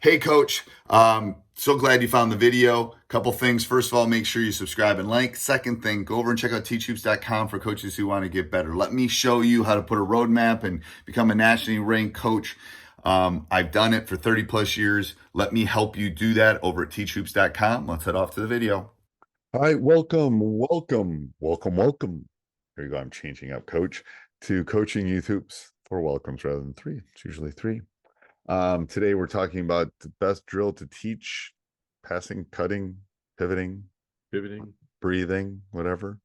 Hey, Coach. So glad you found the video. Couple things. First of all, make sure you subscribe and like. Second thing, go over and check out teachhoops.com for coaches who want to get better. Let me show you how to put a roadmap and become a nationally ranked coach. I've done it for 30 plus years. Let me help you do that over at teachhoops.com. Let's head off to the video. All right, welcome. Here you go. I'm changing up, Coach, to coaching youth hoops. 4 welcomes rather than 3. It's usually 3. Today we're talking about the best drill to teach passing, cutting, pivoting, breathing, whatever.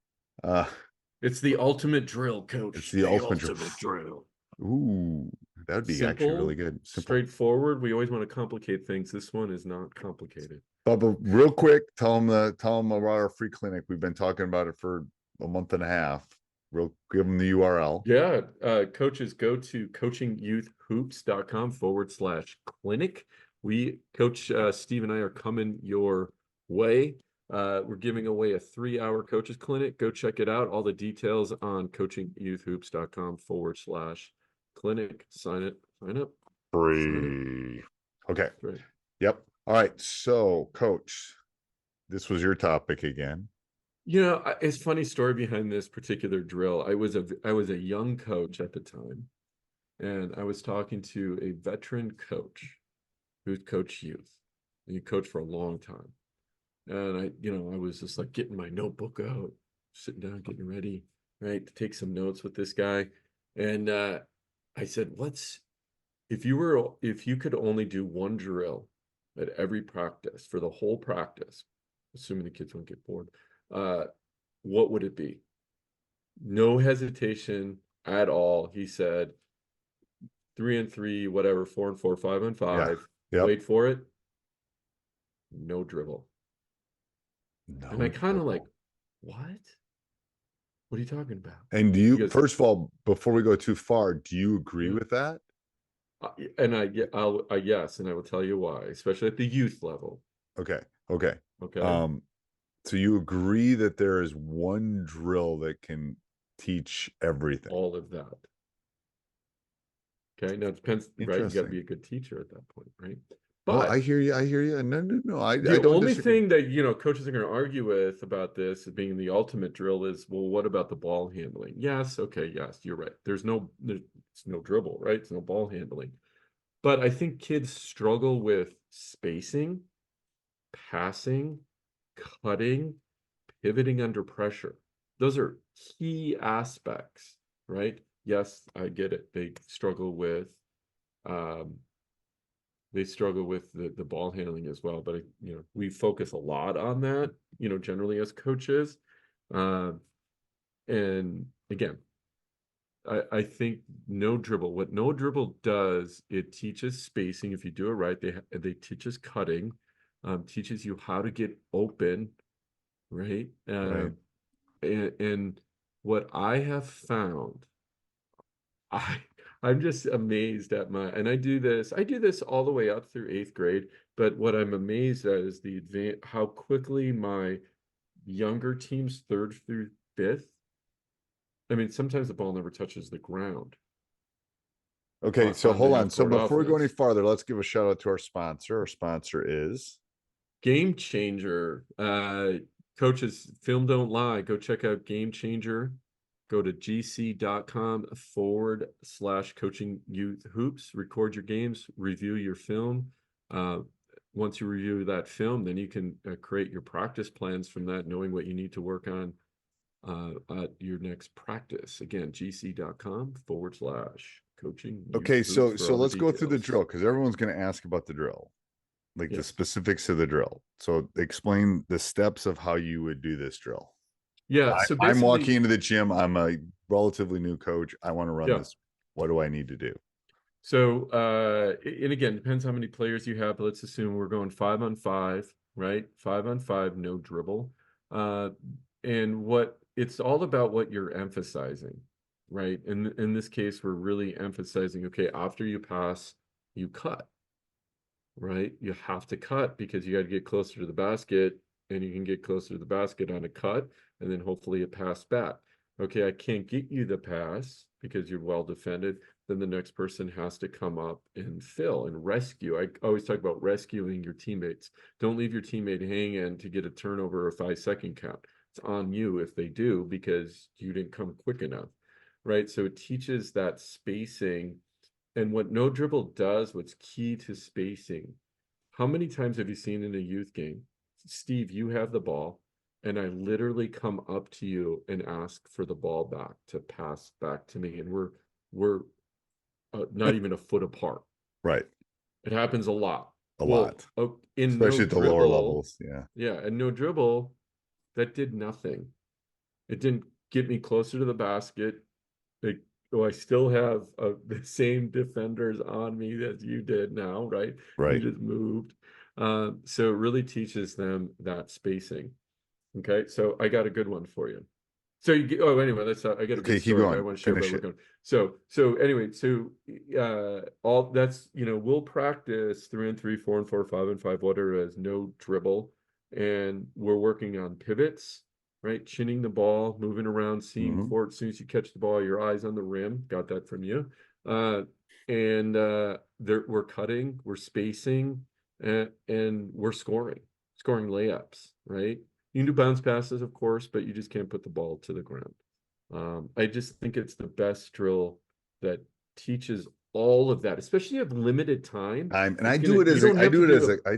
It's the ultimate drill, Coach. It's the ultimate drill. Ooh, that would be actually really good. Simple, straightforward. We always want to complicate things. This one is not complicated. Bubba, real quick, tell them about our free clinic. We've been talking about it for a month and a half. Give them the URL. Yeah, coaches, go to coachingyouthhoops.com/clinic. Coach Steve and I are coming your way. We're giving away a 3-hour coaches clinic. Go check it out. All the details on coachingyouthhoops.com/clinic. Sign up. Free. Okay. Right. Yep. All right. So, Coach, this was your topic again. You know, it's a funny story behind this particular drill. I was a young coach at the time, and I was talking to a veteran coach who's coached youth, and he coached for a long time. And I was just like getting my notebook out, sitting down, getting ready, right, to take some notes with this guy. And I said, if you could only do one drill at every practice for the whole practice, assuming the kids won't get bored, what would it be? No hesitation at all. He said 3-on-3, whatever, 4-on-4, 5-on-5. Yeah. Yep. Wait for it. No dribble. No and I kind of like, what are you talking about? And do you, first of all, before we go too far, do you agree with that? And yes, and I will tell you why, especially at the youth level. Okay. So you agree that there is one drill that can teach everything? All of that. Okay, now it depends, right? You got to be a good teacher at that point, right? But I hear you. No. The only thing that coaches are going to argue with about this being the ultimate drill is, well, what about the ball handling? Yes, okay, yes, you're right. There's no dribble, right? It's no ball handling. But I think kids struggle with spacing, passing, cutting, pivoting under pressure. Those are key aspects, right? Yes, I get it. They struggle with the ball handling as well, but we focus a lot on that, generally as coaches. And again, I think no dribble. What no dribble does, it teaches spacing. If you do it right, they teaches cutting, teaches you how to get open, right? Right. And what I have found, I'm just amazed at and I do this all the way up through 8th grade, but what I'm amazed at is how quickly my younger teams, 3rd through 5th, I mean, sometimes the ball never touches the ground. Okay, so hold on. So before we go any farther, let's give a shout out to our sponsor. Our sponsor is Game Changer. Coaches, film don't lie. Go check out Game Changer. Go to gc.com/coaching youth hoops. Record your games, review your film. Once you review that film, then you can create your practice plans from that, knowing what you need to work on at your next practice. Again, gc.com/coaching. Okay, so let's go through the drill, because everyone's going to ask about the drill, like the specifics of the drill. So explain the steps of how you would do this drill. Yeah, so I'm walking into the gym. I'm a relatively new coach. I want to run this. What do I need to do? So, and again, depends how many players you have, but let's assume we're going 5-on-5, right? 5-on-5, no dribble. And it's all about what you're emphasizing, right? And in this case, we're really emphasizing, okay, after you pass, you cut, right? You have to cut because you got to get closer to the basket, and you can get closer to the basket on a cut, and then hopefully a pass back. Okay, I can't get you the pass because you're well defended. then the next person has to come up and fill and rescue. I always talk about rescuing your teammates. Don't leave your teammate hanging to get a turnover or 5-second count. It's on you if they do, because you didn't come quick enough, right? So it teaches that spacing. And what no dribble does, what's key to spacing, how many times have you seen in a youth game, Steve, you have the ball, and I literally come up to you and ask for the ball back to pass back to me, and we're not even a foot apart. Right. It happens a lot. A lot. In Especially no at the lower dribble, levels. Yeah. yeah, and no dribble, that did nothing. It didn't get me closer to the basket. I still have the same defenders on me that you did now, right? You Right. just moved. So it really teaches them that spacing. Okay, so I got a good one for you. So anyway, let's I got a Okay, good keep story, but I going. want to share Finish where it. we're going. So anyway, all that's, we'll practice 3-on-3, 4-on-4, 5-on-5, whatever, as no dribble, and we're working on pivots, right? Chinning the ball, moving around, seeing Mhm. court. As soon as you catch the ball, your eyes on the rim. Got that from you. We're cutting, we're spacing, and we're scoring layups, right? You can do bounce passes, of course, but you just can't put the ball to the ground. I just think it's the best drill that teaches all of that, especially if you have limited time. And It's I gonna, do it you as a don't I have to do it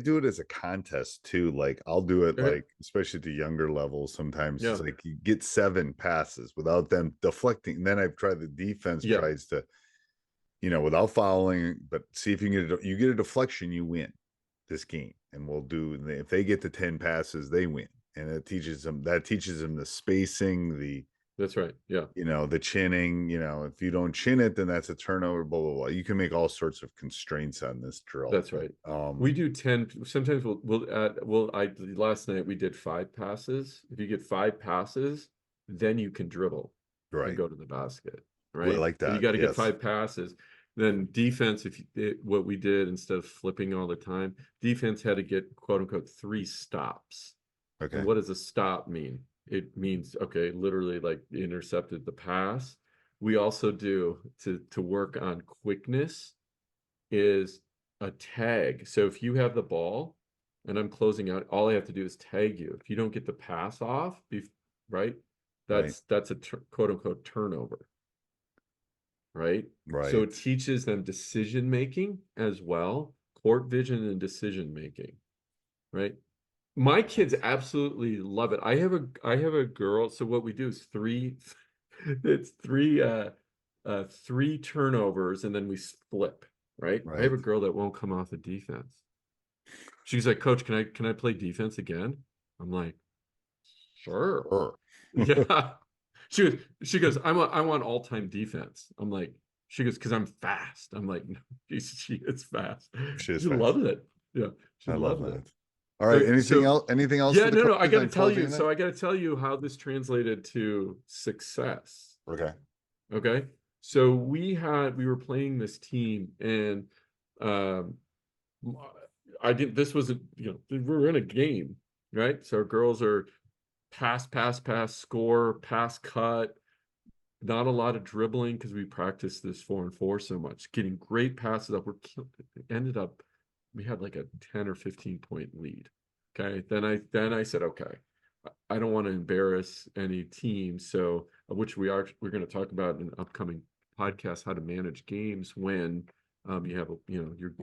do as a contest too. Like I'll do it like, especially at the younger levels, sometimes it's yeah, like you get 7 passes without them deflecting. And then I've tried, the defense yeah, tries to, without fouling, but see if you can get a deflection, you win this game. And we'll do, if they get to 10 passes, they win. And it teaches them the spacing, that's right. Yeah, the chinning. If you don't chin it, then that's a turnover, blah blah blah. You can make all sorts of constraints on this drill. that's right. We do 10. Sometimes last night we did 5 passes. If you get 5 passes, then you can dribble and Right. go to the basket, Well, I right? like But you that. got to get Yes. 5 passes. Then defense, what we did, instead of flipping all the time, defense had to get quote unquote 3 stops. Okay. And what does a stop mean? It means, okay, literally like intercepted the pass. We also do, to work on quickness, is a tag. So if you have the ball and I'm closing out, all I have to do is tag you. If you don't get the pass off, right? Right. That's a quote unquote turnover, right? So Right. it teaches them decision making as well, court vision and decision making, right? My kids absolutely love it. I have a girl. So what we do is it's 3 turnovers, and then we flip, right? I have Right. a girl that won't come off the defense. She's like, Coach, can I play defense again? I'm like, sure. Yeah. She goes, I want all-time defense. I'm like, she goes, because I'm fast. I'm like, no, she is fast. She is She fast. loves it. Yeah, she I love loves it. that. All right. Anything So else? Anything else yeah, for the no, I coaches got to on tell you. closing So it? I got to tell you how this translated to success. Okay. Okay. So we were playing this team, and this was we were in a game, right? So our girls are pass, score, pass, cut, not a lot of dribbling because we practiced this 4-on-4 so much, getting great passes up. We had like a 10 or 15 point lead. Okay. Then I said, okay, I don't want to embarrass any team. So, which we're going to talk about in an upcoming podcast, how to manage games when you have you're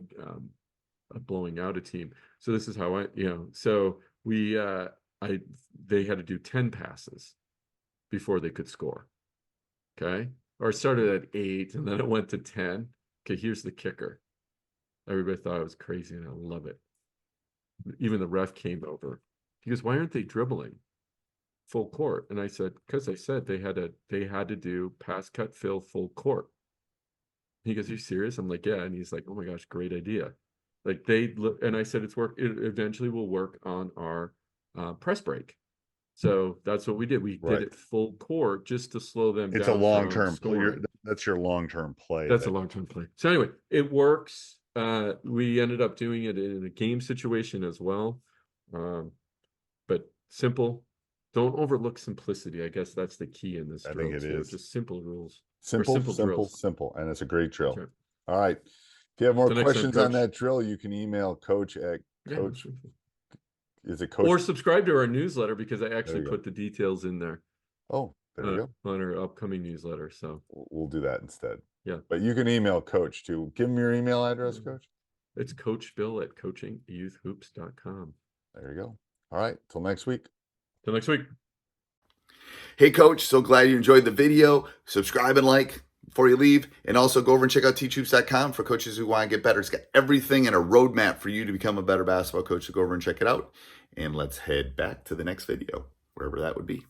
blowing out a team. So this is how so they had to do 10 passes before they could score. Okay. Or it started at 8 and then it went to 10. Okay. Here's the kicker. Everybody thought I was crazy, and I love it. Even the ref came over. He goes, why aren't they dribbling full court? And I said, because I said they had to do pass, cut, fill, full court. He goes, are you serious? I'm like, yeah. And he's like, oh my gosh, great idea. Like and I said, it eventually will work on our press break. So that's what we did. We did it full court just to slow them It's a down from long-term play. scoring. That's your long-term play. That's a long-term play. So anyway, it works. We ended up doing it in a game situation as well. But simple, don't overlook simplicity. I guess that's the key in this I drill think it too. is. Just simple rules. Simple, simple drills. simple. And it's a great drill. That's right. All right. If you have more Till next time, questions on Coach. that drill, you can email coach at Yeah. coach. Is it coach? Or subscribe to our newsletter, because I actually you go. put the details in there Oh, there you go. on our upcoming newsletter. So We'll do that instead. yeah. But you can email coach too. Give him your email address, coach. It's Coach Bill at coachingyouthhoops.com. There you go. All right. Till next week. Till next week. Hey, Coach, so glad you enjoyed the video. Subscribe and like before you leave. And also go over and check out teachhoops.com for coaches who want to get better. It's got everything and a roadmap for you to become a better basketball coach. So go over and check it out. And let's head back to the next video, wherever that would be.